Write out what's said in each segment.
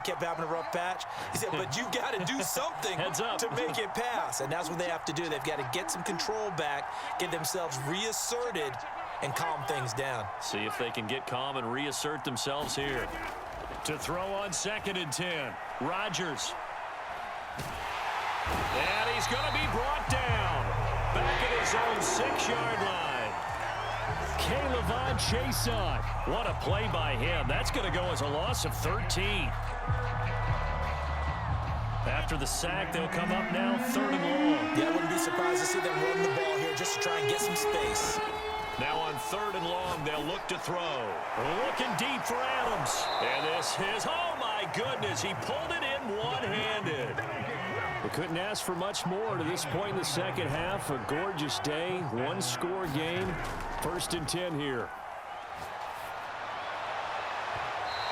kept having a rough patch. He said, but you got to do something to make it pass. And that's what they have to do. They've got to get some control back, get themselves reasserted, and calm things down. See if they can get calm and reassert themselves here. To throw on 2nd and 10. Rodgers. And he's going to be brought down. Back at his own 6-yard line. K'Lavon Chaisson. What a play by him. That's going to go as a loss of 13. After the sack, they'll come up now 3rd and long. Yeah, I wouldn't be surprised to see them run the ball here just to try and get some space. Now on 3rd and long, they'll look to throw. Looking deep for Adams. And this is, oh my goodness, he pulled it in one-handed. We couldn't ask for much more to this point in the second half. A gorgeous day, one-score game. 1st and 10 here.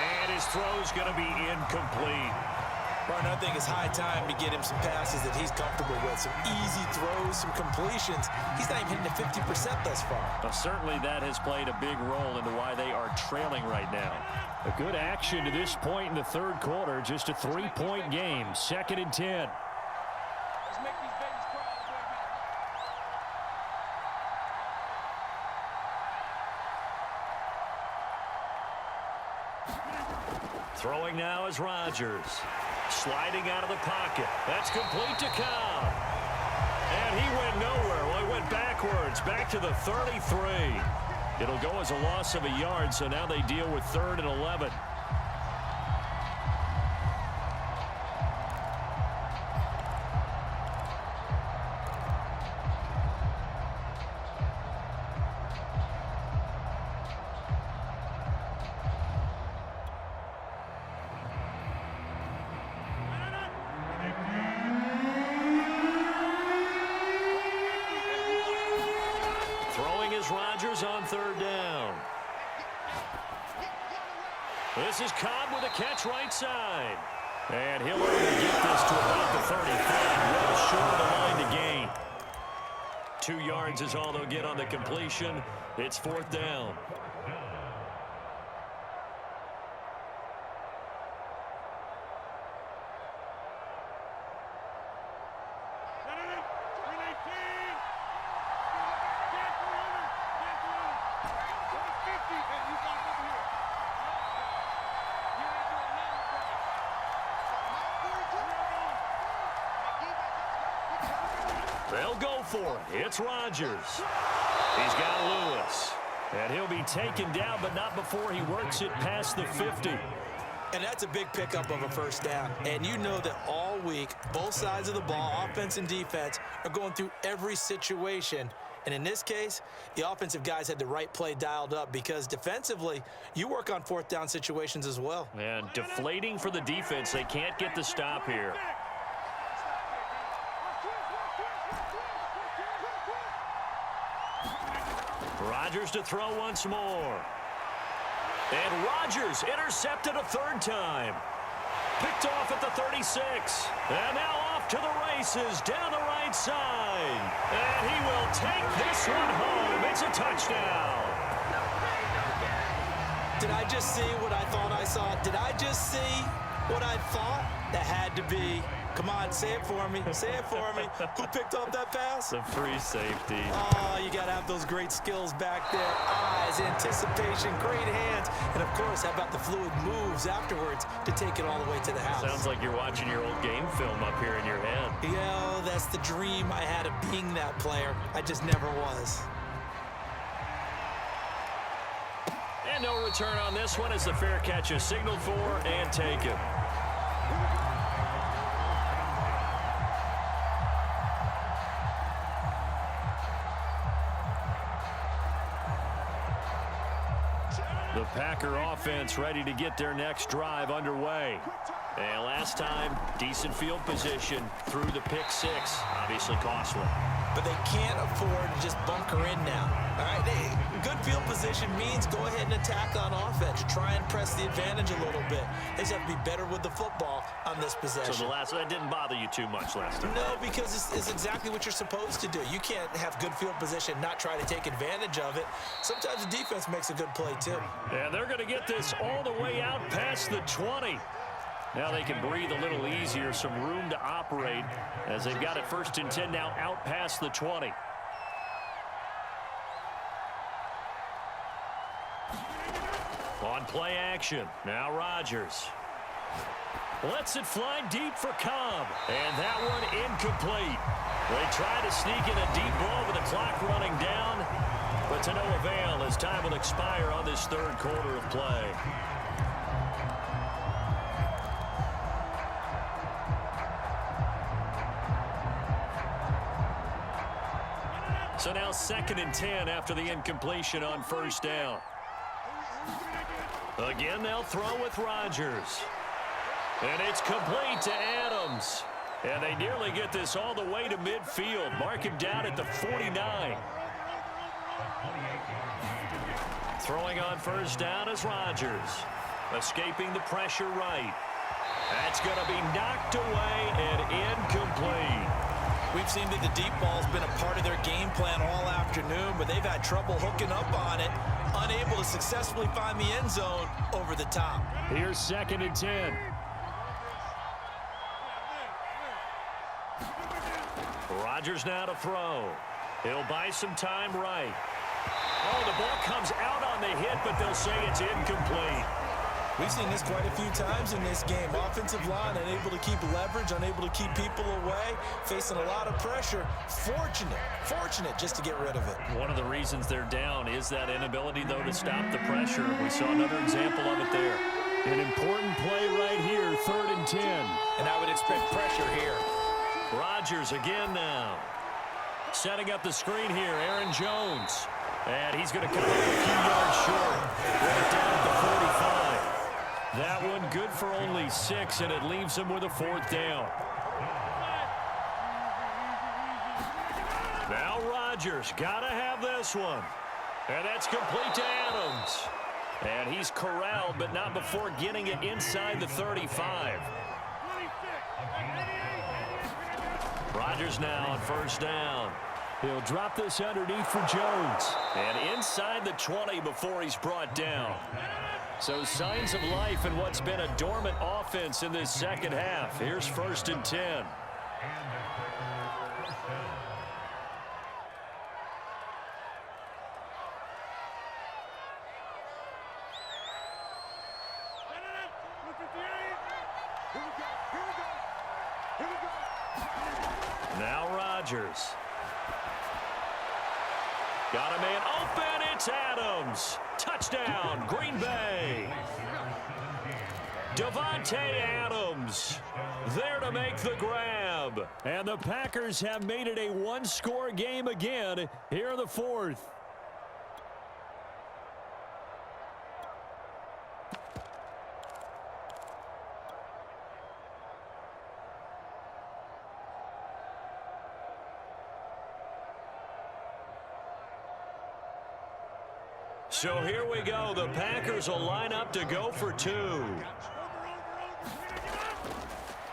And his throw's going to be incomplete. Brian, I think it's high time to get him some passes that he's comfortable with. Some easy throws, some completions. He's not even hitting the 50% thus far. Well, certainly that has played a big role into why they are trailing right now. A good action to this point in the 3rd quarter. Just a 3-point game. 2nd and 10. Throwing now is Rodgers. Sliding out of the pocket. That's complete to Cobb. And he went nowhere. Well, he went backwards. Back to the 33. It'll go as a loss of a yard, so now they deal with 3rd and 11. Rodgers on 3rd down. This is Cobb with a catch right side. And he'll only get this to about the 35. Well short of the line to gain. 2 yards is all they'll get on the completion. It's 4th down. They'll go for it. It's Rodgers. He's got Lewis. And he'll be taken down, but not before he works it past the 50. And that's a big pickup of a 1st down. And you know that all week, both sides of the ball, offense and defense, are going through every situation. And in this case, the offensive guys had the right play dialed up because defensively, you work on 4th down situations as well. And deflating for the defense. They can't get the stop here. Rodgers to throw once more. And Rodgers intercepted a 3rd time. Picked off at the 36. And now off to the races down the right side. And he will take this one home. It's a touchdown. Did I just see what I thought I saw? Did I just see what I thought? That had to be. Come on, say it for me. Say it for me. Who picked up that pass? The free safety. Oh, you got to have those great skills back there. Eyes, anticipation, great hands. And, of course, how about the fluid moves afterwards to take it all the way to the house? Sounds like you're watching your old game film up here in your head. Yeah, that's the dream I had of being that player. I just never was. And no return on this one as the fair catch is signaled for and taken. The Packer offense ready to get their next drive underway. And last time, decent field position through the pick 6. Obviously costly. But they can't afford to just bunker in now. All right, good field position means go ahead and attack on offense. Try and press the advantage a little bit. They just have to be better with the football on this possession. So that didn't bother you too much last time? No, because it's exactly what you're supposed to do. You can't have good field position, not try to take advantage of it. Sometimes the defense makes a good play too. And they're going to get this all the way out past the 20. Now they can breathe a little easier, some room to operate as they've got it 1st and 10 now out past the 20. On play action, now Rodgers. Lets it fly deep for Cobb, and that one incomplete. They try to sneak in a deep ball with the clock running down, but to no avail as time will expire on this 3rd quarter of play. So now 2nd and 10 after the incompletion on 1st down. Again, they'll throw with Rodgers. And it's complete to Adams. And they nearly get this all the way to midfield. Mark him down at the 49. Throwing on 1st down is Rodgers. Escaping the pressure right. That's going to be knocked away and incomplete. We've seen that the deep ball's been a part of their game plan all afternoon, but they've had trouble hooking up on it, unable to successfully find the end zone over the top. Here's 2nd and 10. Rodgers now to throw. He'll buy some time right. Oh, the ball comes out on the hit, but they'll say it's incomplete. We've seen this quite a few times in this game. Offensive line unable to keep leverage, unable to keep people away, facing a lot of pressure. Fortunate just to get rid of it. One of the reasons they're down is that inability, though, to stop the pressure. We saw another example of it there. An important play right here, 3rd and 10. And I would expect pressure here. Rodgers again now. Setting up the screen here, Aaron Jones. And he's going to come up a few yards short. Right down at the 45. That one good for only 6, and it leaves him with a 4th down. Now Rodgers got to have this one. And that's complete to Adams. And he's corralled, but not before getting it inside the 35. Rodgers now on 1st down. He'll drop this underneath for Jones. And inside the 20 before he's brought down. So signs of life in what's been a dormant offense in this 2nd half. Here's 1st and 10. Now Rodgers. Got a man open. It's Adams. Touchdown, Green Bay. Davante Adams there to make the grab. And the Packers have made it a 1-score game again here in the 4th. So here we go. The Packers will line up to go for 2.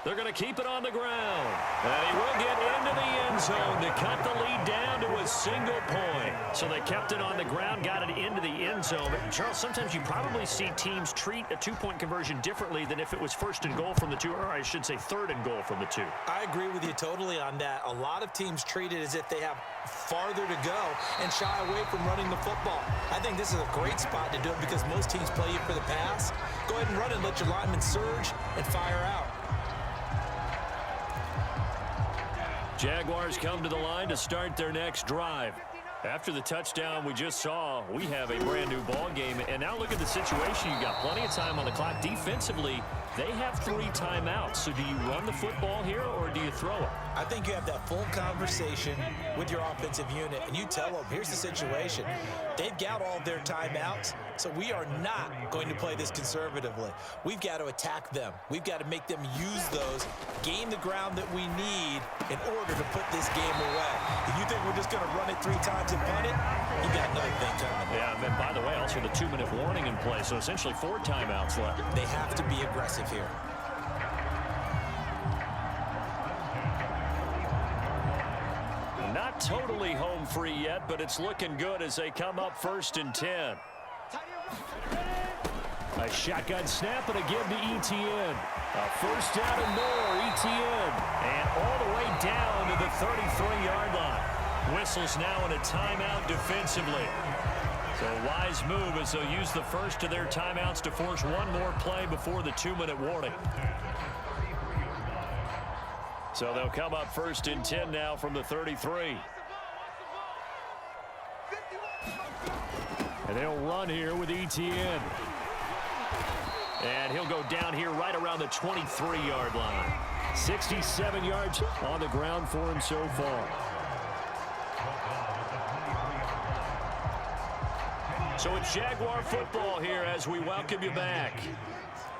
They're going to keep it on the ground. And he will get into the end zone to cut the lead down to a single point. So they kept it on the ground, got it into the end zone. But Charles, sometimes you probably see teams treat a 2-point conversion differently than if it was 1st and goal from the 2, or I should say 3rd and goal from the 2. I agree with you totally on that. A lot of teams treat it as if they have farther to go and shy away from running the football. I think this is a great spot to do it because most teams play you for the pass. Go ahead and run it, let your linemen surge and fire out. Jaguars come to the line to start their next drive. After the touchdown we just saw, we have a brand new ball game. And now look at the situation. You got plenty of time on the clock. Defensively, they have 3 timeouts. So do you run the football here or do you throw it? I think you have that full conversation with your offensive unit, and you tell them, here's the situation. They've got all their timeouts, so we are not going to play this conservatively. We've got to attack them. We've got to make them use those, gain the ground that we need in order to put this game away. If you think we're just going to run it 3 times and punt it, you got another thing coming. Yeah, and by the way, also the 2-minute warning in play, so essentially 4 timeouts left. They have to be aggressive here. Not totally home free yet, but it's looking good as they come up 1st and 10. A shotgun snap and a give to Etienne. A first down and more, Etienne. And all the way down to the 33-yard line. Whistles now in a timeout defensively. So a wise move as they'll use the first of their timeouts to force one more play before the 2-minute warning. So they'll come up first and 10 now from the 33. And they'll run here with Etienne. And he'll go down here right around the 23-yard line. 67 yards on the ground for him so far. So it's Jaguar football here as we welcome you back.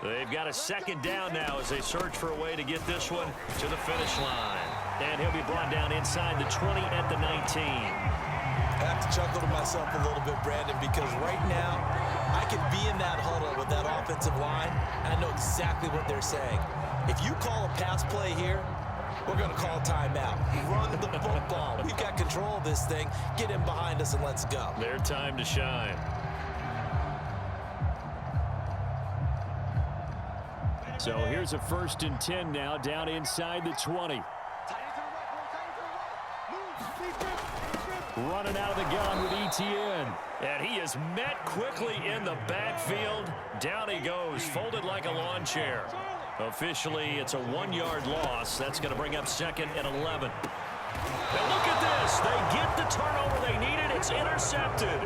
They've got a second down now as they search for a way to get this one to the finish line. And he'll be brought down inside the 20 at the 19. I have to chuckle to myself a little bit, Brandon, because right now I could be in that huddle with that offensive line, and I know exactly what they're saying. If you call a pass play here, we're going to call timeout. Run the football. We've got control of this thing. Get in behind us and let's go. Their time to shine. So here's a first and 10 now down inside the 20. Running out of the gun with Etienne. And he is met quickly in the backfield. Down he goes, folded like a lawn chair. Officially, it's a 1-yard loss. That's going to bring up second and 11. And look at this. They get the turnover they needed. It's intercepted.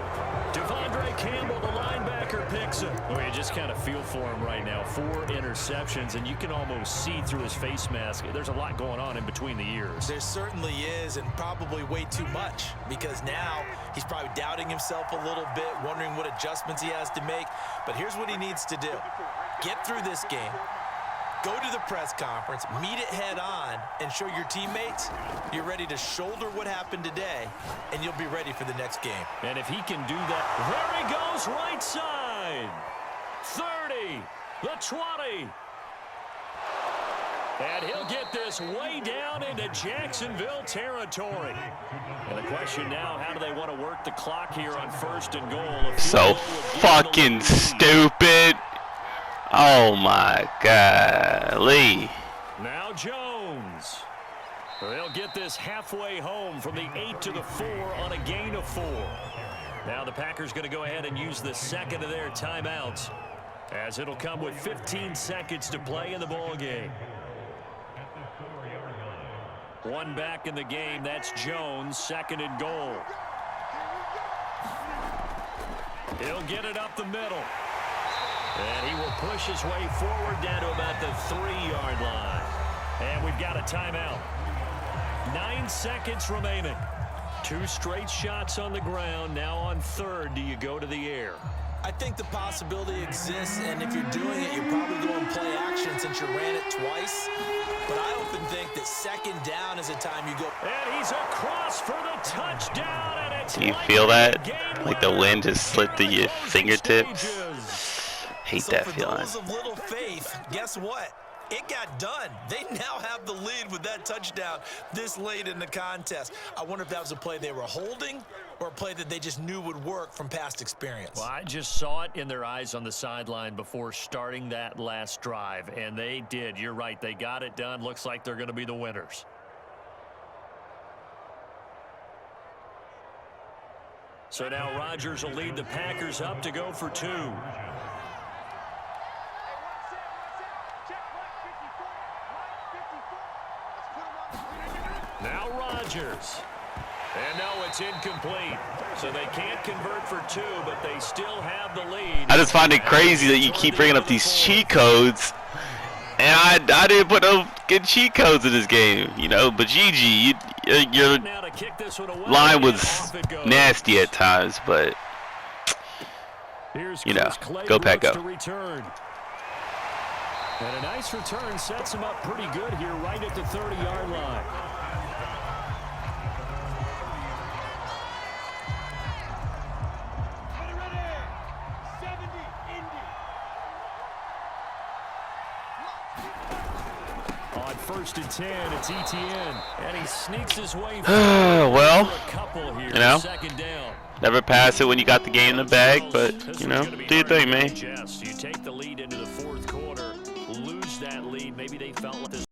Devondre Campbell, the linebacker, picks it. Well, you just kind of feel for him right now. 4 interceptions, and you can almost see through his face mask. There's a lot going on in between the ears. There certainly is, and probably way too much, because now he's probably doubting himself a little bit, wondering what adjustments he has to make. But here's what he needs to do. Get through this game. Go to the press conference, meet it head on, and show your teammates you're ready to shoulder what happened today, and you'll be ready for the next game. And if he can do that, there he goes, right side. 30, the 20. And he'll get this way down into Jacksonville territory. And the question now, how do they want to work the clock here on first and goal? So fucking stupid. Oh my golly. Now Jones. They'll get this halfway home from the 8 to the 4 on a gain of 4. Now the Packers going to go ahead and use the second of their timeouts, as it'll come with 15 seconds to play in the ball game. One back in the game. That's Jones. Second and goal. He'll get it up the middle. And he will push his way forward down to about the 3-yard line. And we've got a timeout. 9 seconds remaining. 2 straight shots on the ground. Now on third, do you go to the air? I think the possibility exists, and if you're doing it, you're probably going play action since you ran it twice. But I often think that second down is a time you go. And he's across for the touchdown, and it's Do you feel that? Like the wind just slipped through your fingertips? Hate that feeling. For those of little faith, guess what? It got done. They now have the lead with that touchdown this late in the contest. I wonder if that was a play they were holding or a play that they just knew would work from past experience. Well, I just saw it in their eyes on the sideline before starting that last drive, and they did. You're right. They got it done. Looks like they're going to be the winners. So now Rodgers will lead the Packers up to go for 2. Now Rodgers. And no, it's incomplete. So they can't convert for 2, but they still have the lead. I just find it crazy that you keep bringing up these cheat codes. And I didn't put no good cheat codes in this game, you know. But Gigi, your line was nasty at times, but, you know, go Pack Go. And a nice return sets him up pretty good here right at the 30-yard line. On first and 10, it's Etienne, and he sneaks his way well, a couple here. You know, second down. Never pass it when you got the game in the bag, but, you know, do your thing, man. You take the lead into the fourth quarter, lose that lead. Maybe they felt like this.